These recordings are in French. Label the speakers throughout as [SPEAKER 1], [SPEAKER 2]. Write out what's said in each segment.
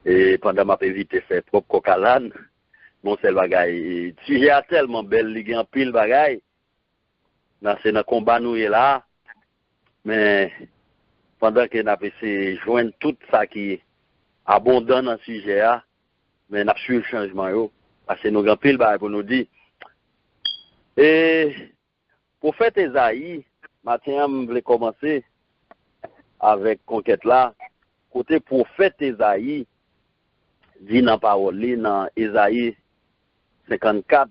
[SPEAKER 1] Et pendant ma évité faire propre cocalan, mon seul bagaille. Sujet a tellement belle, il y a un pile bagaille. C'est dans le combat nous est là. Mais pendant que nous avons essayé de joindre tout ça qui est abondant dans le sujet, mais nous avons suivi le changement. Parce que nous avons un pile bagaille pour nous dire. Et prophète Esaïe, matin, je voulais commencer avec conquête là. Côté prophète Esaïe, dit dans la parole, dans Esaïe 54,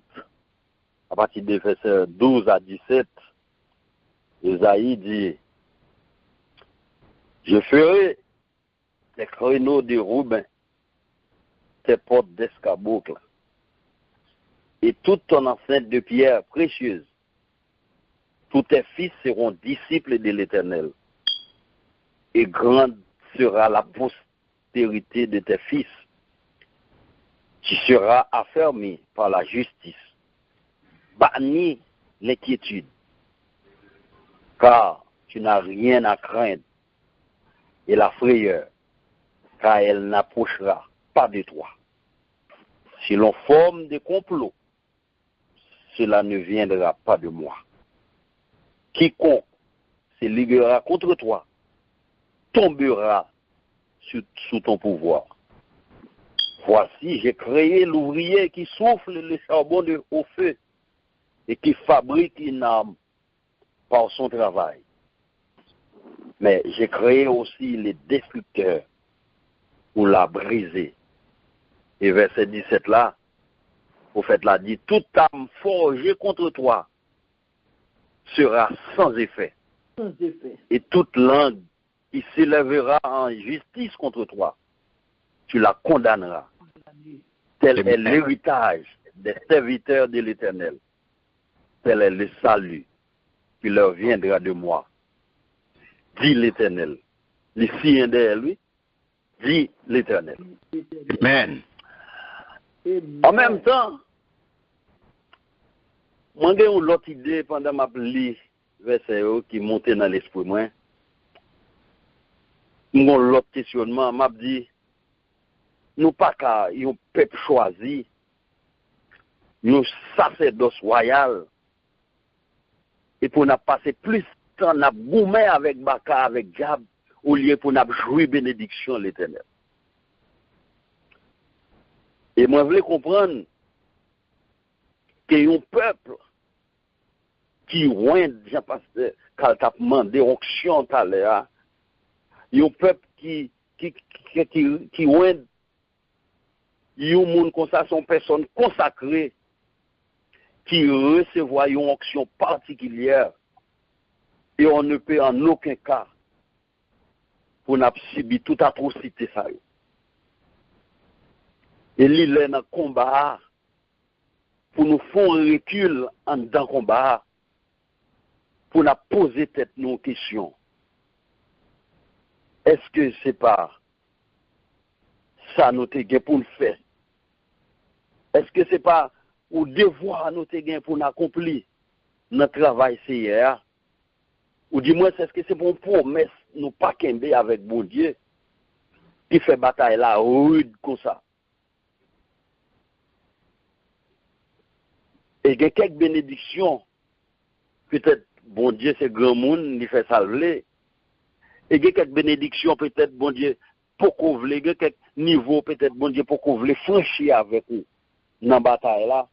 [SPEAKER 1] à partir des versets 12 à 17, Esaïe dit, je ferai les créneaux de Rouben, tes portes d'escarboucle, et toute ton enceinte de pierre précieuse. Tous tes fils seront disciples de l'Éternel, et grande sera la postérité de tes fils. Tu seras affermi par la justice, banni l'inquiétude, car tu n'as rien à craindre, et la frayeur, car elle n'approchera pas de toi. Si l'on forme des complots, cela ne viendra pas de moi. Quiconque se liguera contre toi tombera sous ton pouvoir. Voici, j'ai créé l'ouvrier qui souffle le charbon au feu et qui fabrique une arme par son travail. Mais j'ai créé aussi les destructeurs pour la briser. Et verset 17 là, le prophète l'a dit, toute arme forgée contre toi sera sans effet.
[SPEAKER 2] Sans effet.
[SPEAKER 1] Et toute langue qui s'élèvera en justice contre toi, tu la condamneras. Tel est l'héritage des serviteurs de l'Éternel. Tel est le salut qui leur viendra de moi. Dit l'Éternel. Les signes de lui, dit l'Éternel.
[SPEAKER 3] Amen.
[SPEAKER 1] En même temps, moi j'ai une autre idée pendant ma lis verset qui montait dans l'esprit moi. Mon l'autre questionnement m'a dit nous pas qu'à un peuple choisi, nous sacerdoce royal, et pour nous passer plus de temps à goumer avec Baka, avec Diable, au lieu pour nous jouer bénédiction l'Éternel. Et moi, je voulais comprendre qu'il y a un peuple qui oint, Jean-Pasteur, quand tu as demandé onction tout à l'heure, il y a un peuple qui oint, il y a un monde comme ça, son personne consacrée, qui recevra une onction particulière, et on ne peut en aucun cas pour nous subir toute atrocité ça. Et l'île est dans le combat pour nous faire un recul en dans le combat, pour nous poser tête nos questions. Est-ce que c'est pas ça nous te pour le faire? Est-ce que c'est pas au devoir nous te pour nous accomplir notre travail hier? Ou du moins, est-ce que c'est pour une promesse nous pas qu'aimer avec bon Dieu qui fait bataille là rude comme ça? Et il y a quelques bénédictions, peut-être, bon Dieu, c'est grand monde, il fait salver. Et il y a quelques bénédictions, peut-être, bon Dieu, pour qu'on voulait, il y a quelques niveaux, peut-être, bon Dieu, pour qu'on voulait franchir avec nous dans la bataille là.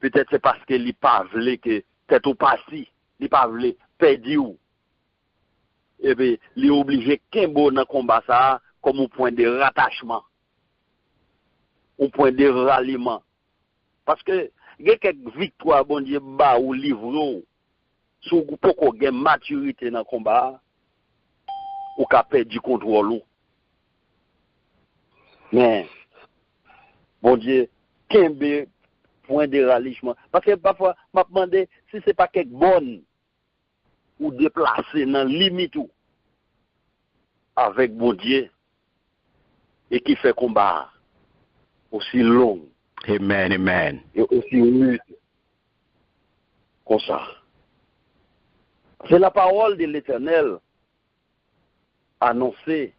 [SPEAKER 1] Peut-être c'est parce qu'il n'est pas voulu que, peut-être au passé, il n'est pas voulu perdre. Et bien, il est obligé qu'un bon dans le combat ça, comme un point de rattachement, un point de ralliement. Parce que, il y a quelques victoires, bon Dieu, bas ou livre, sous pour qu'on ait maturité dans le combat, ou qu'on perd du contrôle. Mais, bon Dieu, qu'un point de ralliement. Parce que parfois, je me demande si ce n'est pas quelque bonne ou déplacé dans la limite avec bon Dieu et qui fait combat aussi long.
[SPEAKER 3] Amen, amen.
[SPEAKER 1] Et aussi rude. Comme ça. C'est la parole de l'Éternel annoncée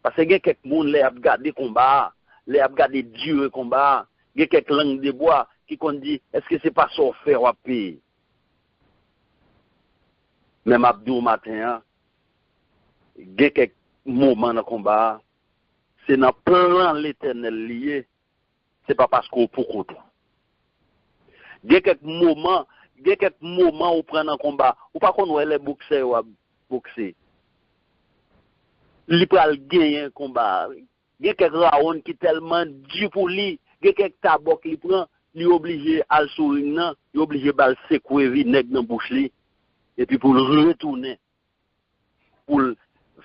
[SPEAKER 1] Parce que il y a quelques monde les a regardé combat, les a regardé Dieu combat, il y a quelques langues de bois qui qu'on dit est-ce que c'est pas ça faire ou payer. Même Abdou matin, il y a quelques moments dans le combat, c'est dans plan l'Éternel lié, c'est pas parce qu'on pour contre. Il y a quelques moments où prend un combat, ou pas qu'on voit les boxeurs ou boxer. Il peut gagner un combat. Il y a quelques rounds qui tellement dur pour lui, il y a quelques tabac qu'il prend, il est obligé à le sourire, il est obligé de le secouer vinaigre dans la bouche, et puis pour le retourner, pour le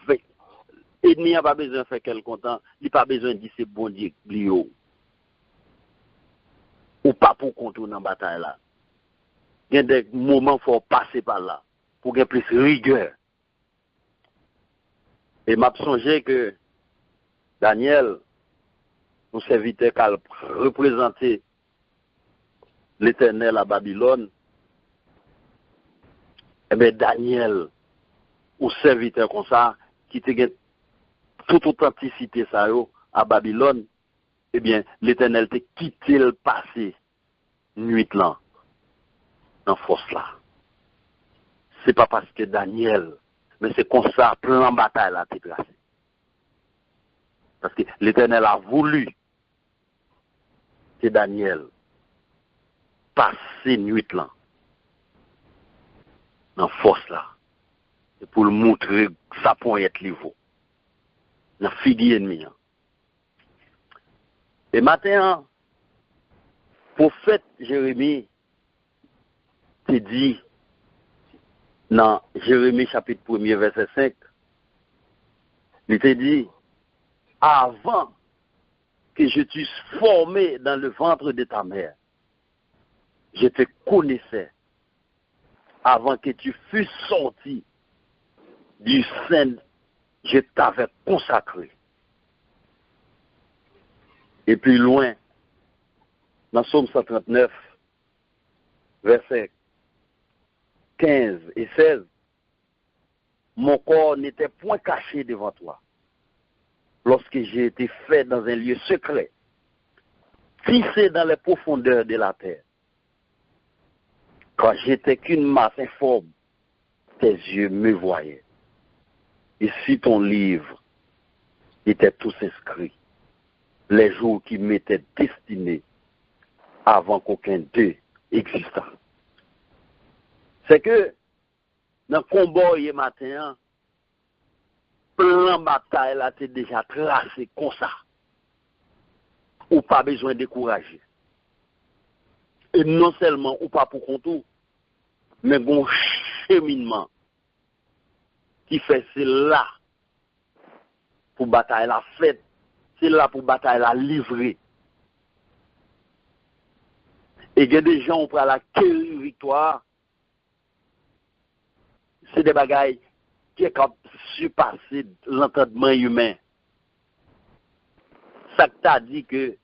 [SPEAKER 1] faire. Ennemi n'a pas besoin de faire quel content, il n'a pas besoin de dire c'est bon Dieu, ou pas pour contourner dans la bataille là. Il y a des moments qu'il faut passer par là, pour qu'il y ait plus de rigueur. Et m'a songé que Daniel, nous serviteur qu'à représenter l'Éternel à Babylone, eh bien Daniel, ou serviteur comme ça, qui te gagne toute authenticité ça à Babylone, eh bien l'Éternel te quitté le passé nuit là, dans force là. C'est pas parce que Daniel, mais c'est comme ça, plan bataille là, t'es tracé. Parce que l'Éternel a voulu que Daniel passe nuit là, dans force là, et pour le montrer que ça peut être niveau, dans la fille ennemi. Et maintenant, prophète Jérémie te dit, dans Jérémie chapitre 1er verset 5, il te dit, avant que je t'eusse formé dans le ventre de ta mère, je te connaissais. Avant que tu fusses sorti du sein, je t'avais consacré. Et puis loin, dans Psaume 139, versets 15 et 16, mon corps n'était point caché devant toi, lorsque j'ai été fait dans un lieu secret, tissé dans les profondeurs de la terre. Quand j'étais qu'une masse informe, tes yeux me voyaient. Et si ton livre était tous inscrit, les jours qui m'étaient destinés avant qu'aucun d'eux existât. C'est que dans le combat hier matin, plan bataille là, t'es déjà tracé comme ça. Ou pas besoin de décourager. Et non seulement ou pas pour contour, mais bon cheminement qui fait c'est là pour bataille la fête, c'est là pour bataille la livrer. Et il y a des gens qui ont la quelle victoire, c'est des bagailles qui sont surpassé l'entendement humain. Ça que t'as dit que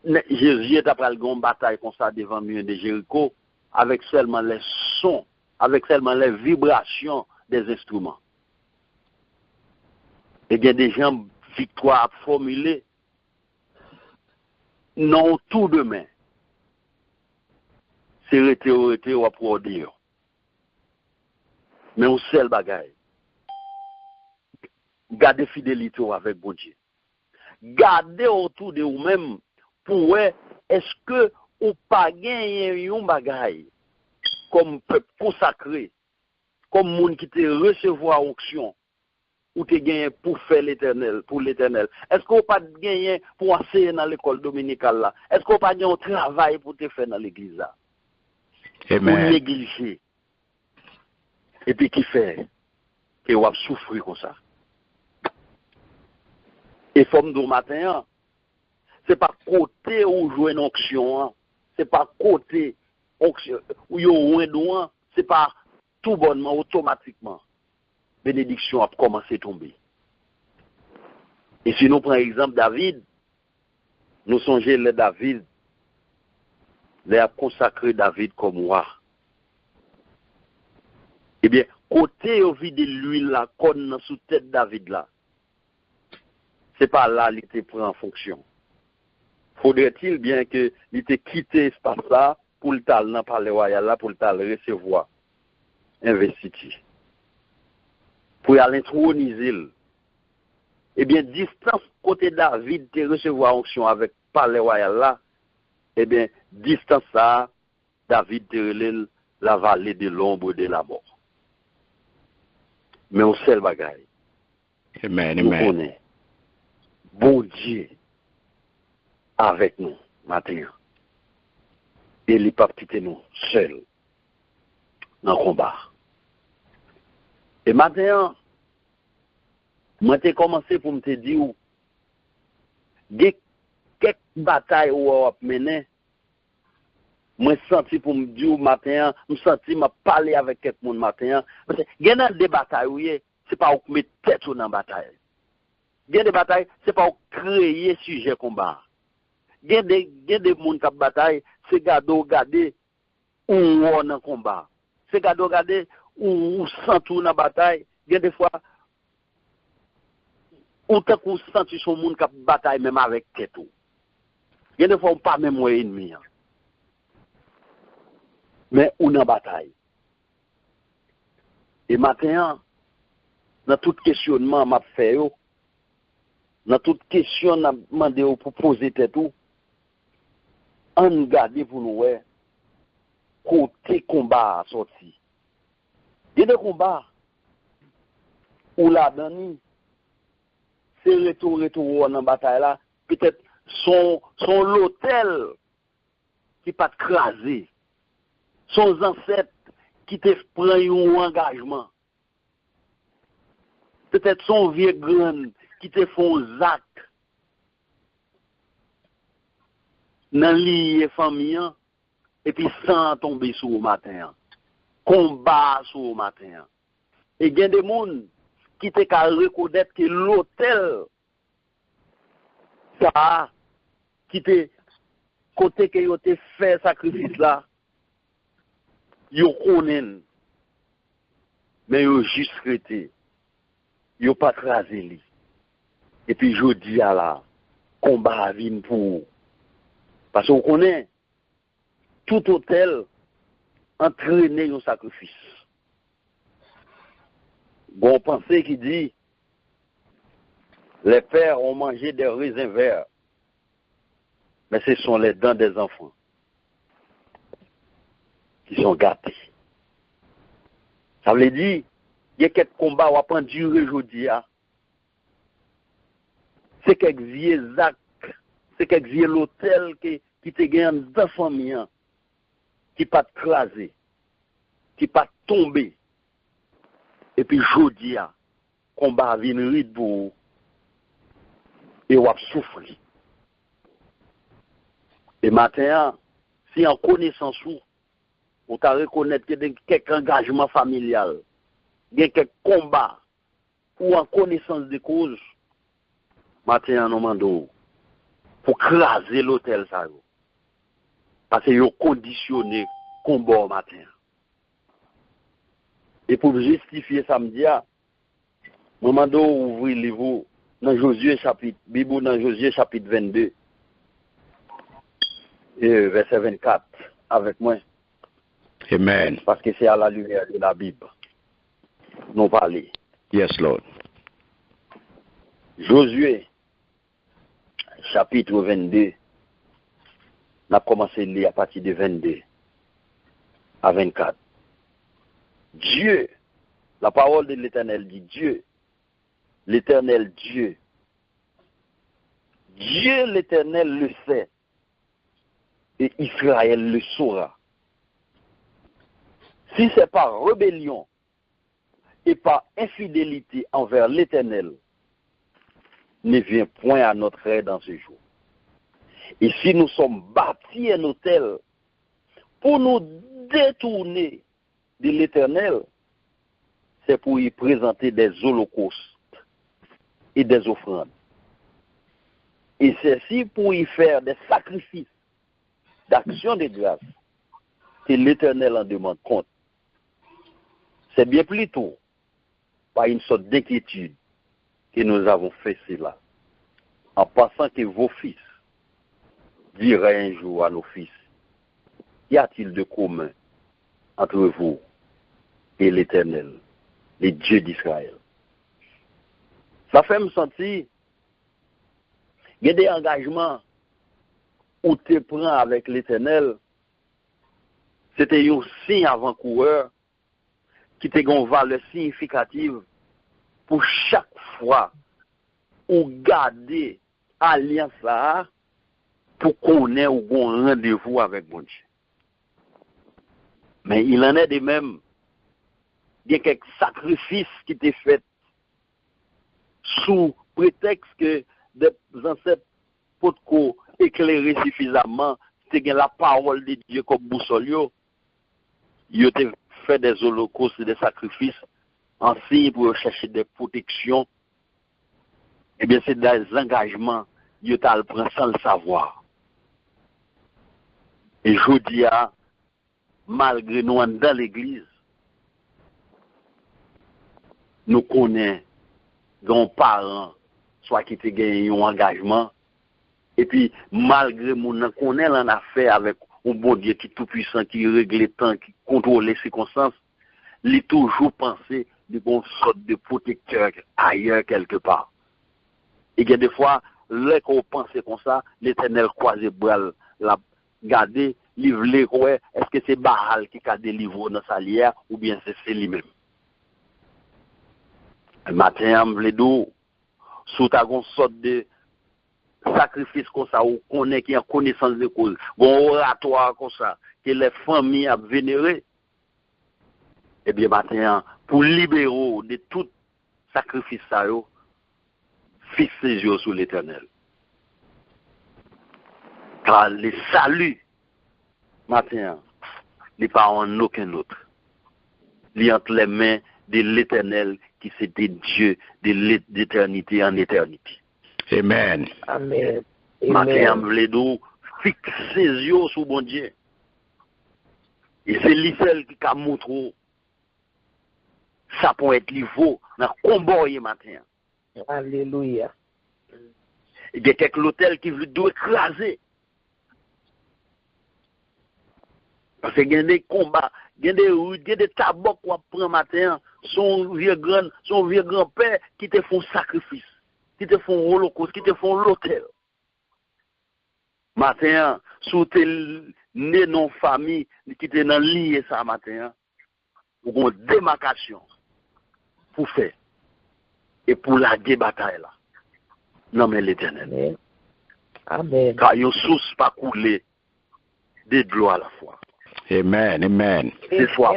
[SPEAKER 1] Jésus est après une bataille comme ça devant le mur de Jéricho, avec seulement les sons, avec seulement les vibrations des instruments. Et il y a des gens victoire à formuler, non tout demain. C'est rété ou à produire. Mais on seul bagaille. Gardez fidélité avec bon Dieu. Gardez autour de vous-même pour est-ce que ou pas gagner un bagaille comme peuple consacré, comme monde qui te recevoir onction ou te gagner pour faire l'éternel, pour l'éternel. Est-ce qu'on pas gagner pour enseigner dans l'école dominicale là? Est-ce qu'on pas gagner un travail pour te faire dans l'église là?
[SPEAKER 3] Amen.
[SPEAKER 1] Pour négliger. Et puis qui fait que vous souffrir comme ça. Et forme du matin, c'est pas côté où jouer une onction, c'est pas côté onction où il y a un c'est pas tout bonnement, automatiquement. Bénédiction a commencé à tomber. Et si nous prenons l'exemple David, nous songeons le David, il a consacré David comme roi. Eh bien, côté au vide de l'huile là, qu'on sous tête David là, c'est pas là qu'il était pris en fonction. Faudrait-il bien que il était quitté espace là pour le tal dans palais royal là pour le tal recevoir investiture. Pour aller introniser. Eh bien, distance côté David de recevoir onction avec palais royal là, eh bien, distance ça, David de la vallée de l'ombre de la mort. Mais on sait le bagaille.
[SPEAKER 3] Amen,
[SPEAKER 1] Nous
[SPEAKER 3] amen.
[SPEAKER 1] connaissons. Bon Dieu avec nous, matin. Et il n'est pas quitté nous seuls dans le combat. Et maintenant, moi j'ai commencé pour me dire, il y a quelques batailles où on a mené. Moi senti pour me dire matin, je senti m'a parler avec quelqu'un matin parce que il y a des batailles où c'est pas pour mettre tête dans la bataille. Il y a des batailles, c'est pas pour créer sujet combat. Il y a des gens qui bataille, c'est garder où on dans combat. C'est garder où sent tout dans la bataille. Il y a des fois où tu senti son monde qui bataille même avec tête. Il y a des fois on pas même ennemi. Mais on en bataille. Et maintenant, dans tout questionnement m'a fait, dans toute question m'a demandé pour poser tout, on garde pour nous côté combat sorti. Il y a des combats où la dernière, c'est retour dans bataille là, peut-être son l'hôtel qui pas crasé. Son ancêtre qui te prend un engagement. Peut-être son vieux grand qui te font zac. Dans lié famille et puis sans tomber sur le matin. Combat sur le matin. Et il y a des gens qui te qu'à reconnaître que l'hôtel ça qui te côté que yo te fait sacrifice là. Yo konnen, mais yo juste rete, yo pas crasé li. Et puis je dis à la, combat vin pour. Parce qu'on connaît, tout hôtel entraîner un sacrifice. Bon pensée qui dit, les pères ont mangé des raisins verts, mais ce sont les dents des enfants qui sont gâtés. Ça veut dire, il y a quelques combats qui ont enduré aujourd'hui. C'est quelques vieux actes, c'est quelques vieux l'hôtel qui te gagne dans la famille, qui pas crasé, qui pas tombé. Et puis aujourd'hui, combat vient ride pour et on souffrir. Et maintenant, si en connaissance ou tu reconnaître que quelques engagements familial, quelques combats, ou en connaissance de cause, maintenant, nous demandons pour craser l'hôtel, ça. Parce que vous conditionné combat au matin. Et pour justifier samedi, nous demandons ouvrir le livre dans Josué chapitre, Bible dans Josué chapitre 22, et verset 24, avec moi.
[SPEAKER 3] Amen.
[SPEAKER 1] Parce que c'est à la lumière de la Bible. Nous parler.
[SPEAKER 3] Yes, Lord.
[SPEAKER 1] Josué, chapitre 22. On a commencé à lire à partir de 22 à 24. Dieu, la parole de l'Éternel dit Dieu, l'Éternel Dieu. Dieu l'Éternel le sait et Israël le saura. Si c'est par rébellion et par infidélité envers l'Éternel, ne vient point à notre aide dans ce jour. Et si nous sommes bâtis un hôtel pour nous détourner de l'Éternel, c'est pour y présenter des holocaustes et des offrandes. Et c'est si pour y faire des sacrifices d'action de grâce que l'Éternel en demande compte. C'est bien plutôt par une sorte d'inquiétude que nous avons fait cela. en pensant que vos fils diraient un jour à nos fils, qu'y a-t-il de commun entre vous et l'Éternel, les dieux d'Israël? Ça fait me sentir, il y a des engagements où tu prends avec l'Éternel, c'était un signe avant-coureur qui te une valeur significative pour chaque fois ou garder alliance là pour qu'on ait un rendez-vous avec mon Dieu. Mais il en est de même. Il y a quelques sacrifices qui étaient faits sous prétexte que des ancêtres pour éclairer suffisamment, c'était la parole de Dieu comme boussole. Ils ont fait des holocaustes et des sacrifices en signe pour chercher des protections. Eh bien, c'est des engagements qu'ils ont pris sans le savoir. Et je dis, malgré nous dans l'église, nous connaissons nos parents, soit qui te gagnent un engagement, et puis malgré nous connaissons en affaire avec un bon Dieu qui est tout puissant, qui règle le temps, qui contrôle les circonstances, il est toujours pensé d'une sorte de protecteur ailleurs quelque part. Et il y a des fois, là qu'on pense comme ça, l'Éternel croise les bras, la garder, livrer, est-ce que c'est Baal qui a délivré dans sa lière ou bien c'est lui-même? Le matin, on veut dire, sous ta sorte de sacrifice comme ça, ou qu'on est qui a connaissance de cause, un oratoire comme ça, que les familles a vénéré, eh bien, matin, pour libérer de tout sacrifice, ça, fixe ses yeux sur l'Éternel. Car le salut, matin, n'est pas en aucun autre. Il est entre les mains de l'Éternel qui c'était Dieu de l'éternité en éternité.
[SPEAKER 3] Amen.
[SPEAKER 2] Amen.
[SPEAKER 1] Matin, on veut dire, fixe ses yeux sur bon Dieu. Et c'est lui seul qui a montré ça pour être niveau dans le combat matin.
[SPEAKER 2] Alléluia.
[SPEAKER 1] Il y a quelques hôtels qui doivent écraser. Parce qu'il y a des combats, il y a des tabacs qu'on prend matin, son vieux grand-père qui te font sacrifice, qui te font holocauste, qui te font l'hôtel. Matin, sous tes né non famille, qui te dans lié ça matin, pour une démarcation pour faire et pour la bataille là. Non mais l'Éternel.
[SPEAKER 2] Amen.
[SPEAKER 1] Car il y a une source pas couler de l'eau à la fois.
[SPEAKER 3] Amen. Amen.
[SPEAKER 1] C'est soit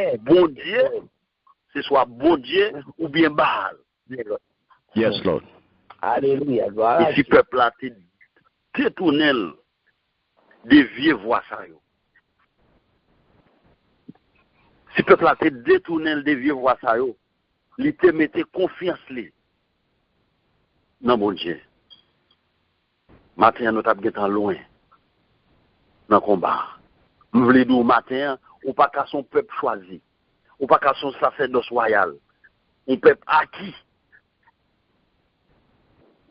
[SPEAKER 1] bon Dieu ou bien Baal.
[SPEAKER 3] Yes, Lord.
[SPEAKER 2] Alléluia.
[SPEAKER 1] Et si peuple a été détourné des vieux voies ça yo. Si peuple a été détourné des vieux voies ça yo, il te mettait confiance li. Non mon Dieu. Matin nous t'a bien loin dans le combat. Nous voulons dire matin, ou pas qu'à son peuple choisi, ou pas qu'à son sacerdoce royal, un peuple acquis,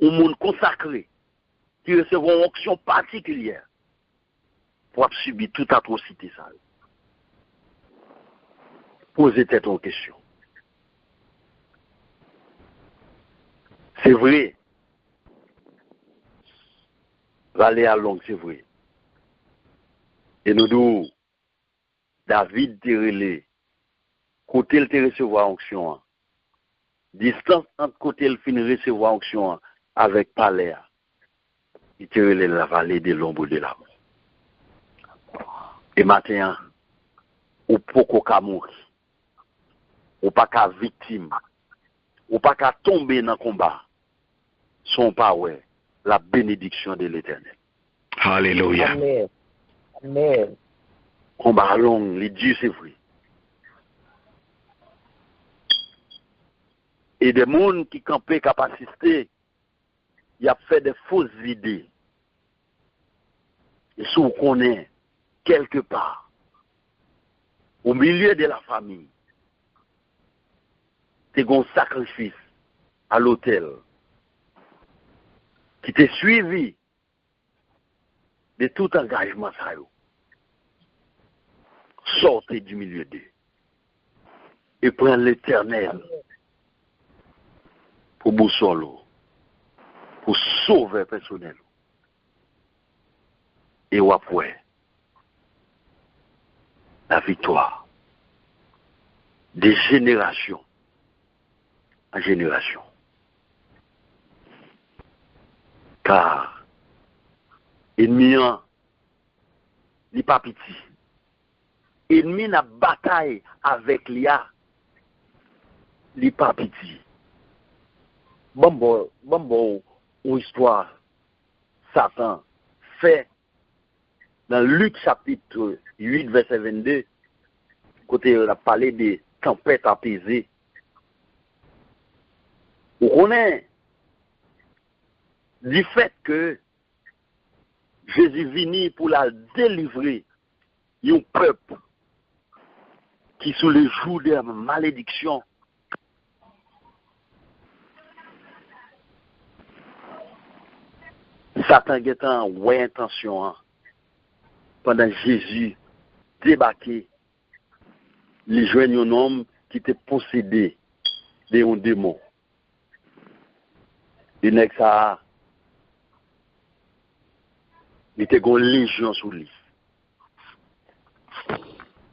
[SPEAKER 1] un monde consacré, qui recevra une onction particulière pour subir toute atrocité. Ça. Posez-toi une question. C'est vrai. Valer à longue, c'est vrai. Et nous disons, David te relé, côté il te recevoir onction, distance entre côté il fin recevoir onction avec palais, il te relé la vallée de l'ombre de la mort. Et maintenant, ou poko ka mourir, ou pas ka victime, ou pas ka tomber dans le combat, son pas ouais, la bénédiction de l'Éternel.
[SPEAKER 3] Hallelujah.
[SPEAKER 2] Amen. Amen.
[SPEAKER 1] Combat long, les dieux c'est vrai. Et des gens qui campaient, qui ont assisté, ils ont fait des fausses idées. Et si on connaît, quelque part, au milieu de la famille, c'est un sacrifice à l'autel. qui t'est suivi de tout engagement, ça, sortez du milieu d'eux et prenez l'Éternel pour boussole, pour sauver personnel. Et après, la victoire des générations en génération. Car ennemi n'est pas petit. Ennemi n'a bataille avec l'IA, n'est pas petit. Bon, une histoire, Satan fait dans Luc chapitre 8, verset 22, côté on a parlé des tempêtes apaisées. On est du fait que Jésus vini pour la délivrer un peuple qui sous le joug de la malédiction Satan est en ouais intention pendant Jésus débarqué, les jeunes un homme qui était possédé d'un démon. Et nèg ça il était une légion sous lui.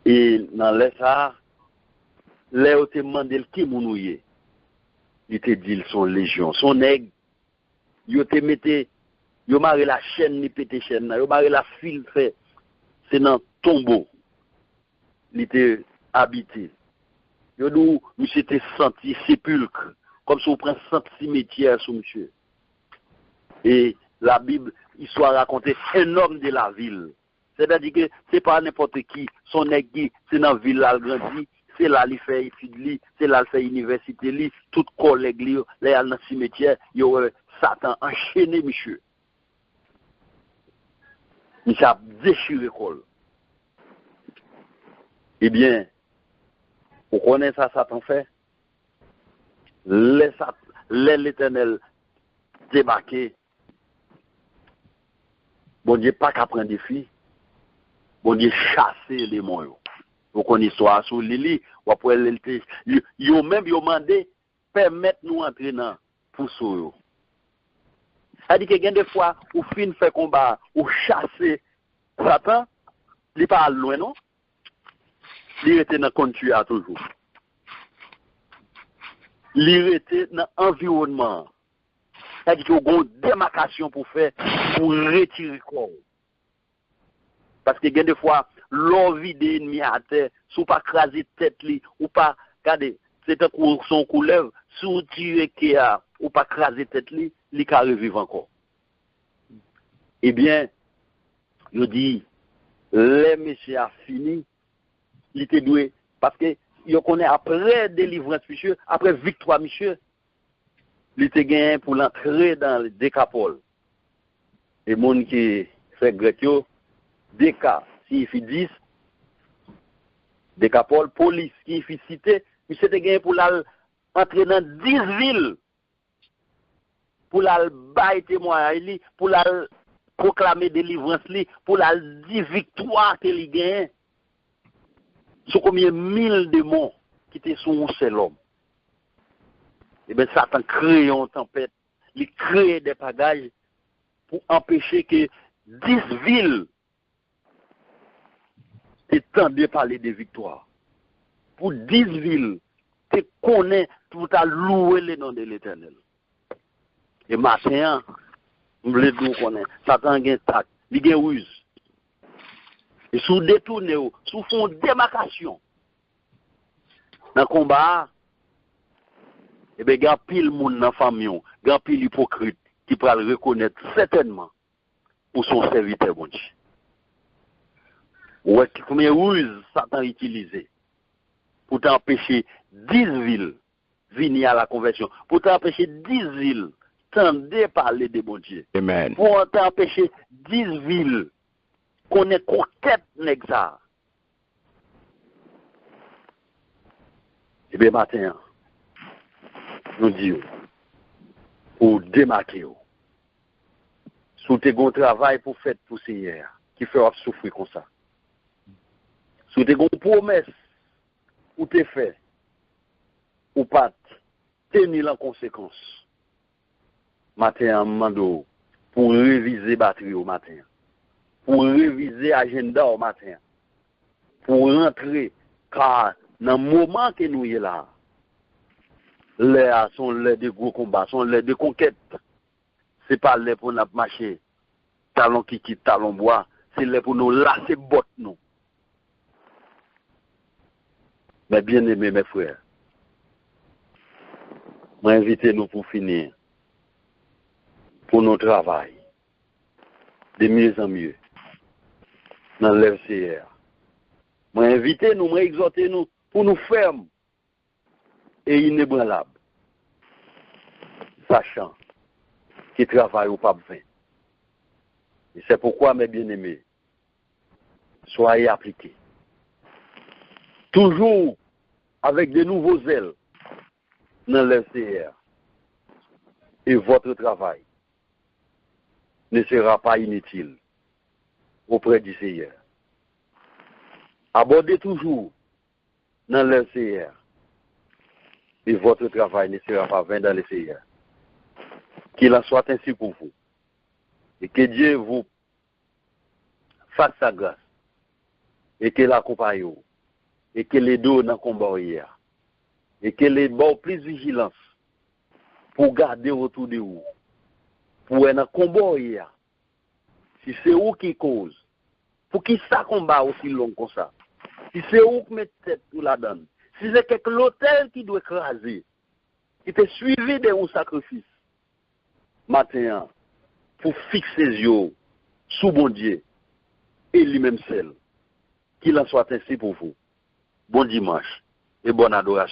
[SPEAKER 1] Et dans les ça, les ont demandé qui mounouye. Il te dit son légion, son nèg, il te mette, il marre la chaîne ni pété chaîne, il marre la fil fait, c'est dans tombeau. Il était habité. Il nous s'était senti sépulcre, comme si on prend 100 cimetières sur monsieur. Et la Bible, histoire racontée, un homme de la ville. C'est-à-dire que c'est pas n'importe qui, son nèg, c'est dans la ville là, grandi, c'est là il fait études, c'est là il fait université, tout collègue li, là dans le cimetière, il y a Satan enchaîné, monsieur. Il s'est déchiré l'école. Eh bien, vous connaissez ça, Satan fait? L'Éternel débarqué. Bon Dieu, pas qu'à prendre des filles. Bon Dieu, chasser les moyens. Vous connaissez l'histoire sur Lili, ou après, ils ont même demandé, permettre nous entrer dans pour ça. C'est-à-dire que, il y a des fois, où fin fait combat, ou chasser Satan, il n'est pas loin, non? Il était dans le conduit toujours. Il était dans l'environnement. C'est-à-dire qu'il y a une démarcation pour faire, pour retirer le corps. Parce que, des fois, l'envie des ennemis à terre, si vous pas craser tête, ou pas, regardez, c'est un son couleur, si vous tirez qu'il y a, ou pas craser tête, il peut revivre encore. Eh bien, je dis, les messieurs a fini, il était doué, parce que, il connaît après délivrance, monsieur, après victoire, monsieur, il était gagné pour l'entrer dans le décapole. Et les gens qui fait grec, déca, signifie 10, décapole, police, signifie cité, monsieur était gagné pour l'entrer dans 10 villes, pour la bailler témoignage, pour la proclamer délivrance, pour la dire victoire qu'il gagne. Sur combien 1000 démons qui étaient sur un seul homme. Et bien, Satan crée une tempête, il crée des pagailles pour empêcher que 10 villes t'entendent parler de victoire. Pour 10 villes, tu connais pour ta louer le nom de l'Éternel. Et matin, on veut nous connaître. Satan a un tac, il a une ruse. Et sous détourné, sous fond démarcation, dans le combat, et bien, il y a pile monde dans la famille, il y a pile hypocrite qui peut le reconnaître certainement pour son serviteur, bon Dieu. Ouais, combien de ruses Satan utilisé pour t'empêcher 10 villes venir à la conversion, pour t'empêcher 10 villes tendre parler de bon Dieu.
[SPEAKER 3] Amen.
[SPEAKER 1] Pour t'empêcher 10 villes qu'on est conquête nèg ça. Et bien matin, nous disons, pour démarquer, Sous tes gros travail pour faire pour Seigneur, qui fait souffrir comme ça. Sous tes gros promesses, ou t'es fait, ou pas tenir en conséquence. Matin, mando, pour réviser batterie au matin, pour réviser agenda au matin, pour rentrer, car dans le moment que nous sommes là, les sont les de gros combats, sont les de conquête. Ce n'est pas les pour nous marcher, talon qui quitte, talon bois, c'est les pour nous lasser bottes nous. Mais bien aimés mes frères, m'invitez-nous pour finir, pour notre travail, de mieux en mieux, dans l'FCR. M'invitez-nous, m'exhortez-nous, pour nous fermes et inébranlables, sachant qu'il travaille au pas vain. Et c'est pourquoi, mes bien-aimés, soyez appliqués. Toujours avec de nouveaux ailes dans l'FCR. Et votre travail ne sera pas inutile auprès du Seigneur. Abordez toujours dans l'FCR. Et votre travail ne sera pas vain dans le Seigneur. Qu'il en soit ainsi pour vous. Et que Dieu vous fasse sa grâce. Et qu'il accompagne vous. Et qu'il les donne dans le combat hier. Et qu'il les donne plus vigilance pour garder autour de vous. Pour un combat hier. Si c'est vous qui cause, pour qui ça combat aussi long comme ça. Si c'est vous qui mettez tête pour la donne. Si c'est quelque l'hôtel qui doit écraser, qui te suivi de un sacrifice, matin, pour fixer les yeux sous bon Dieu et lui-même seul. Qu'il en soit ainsi pour vous. Bon dimanche et bonne adoration.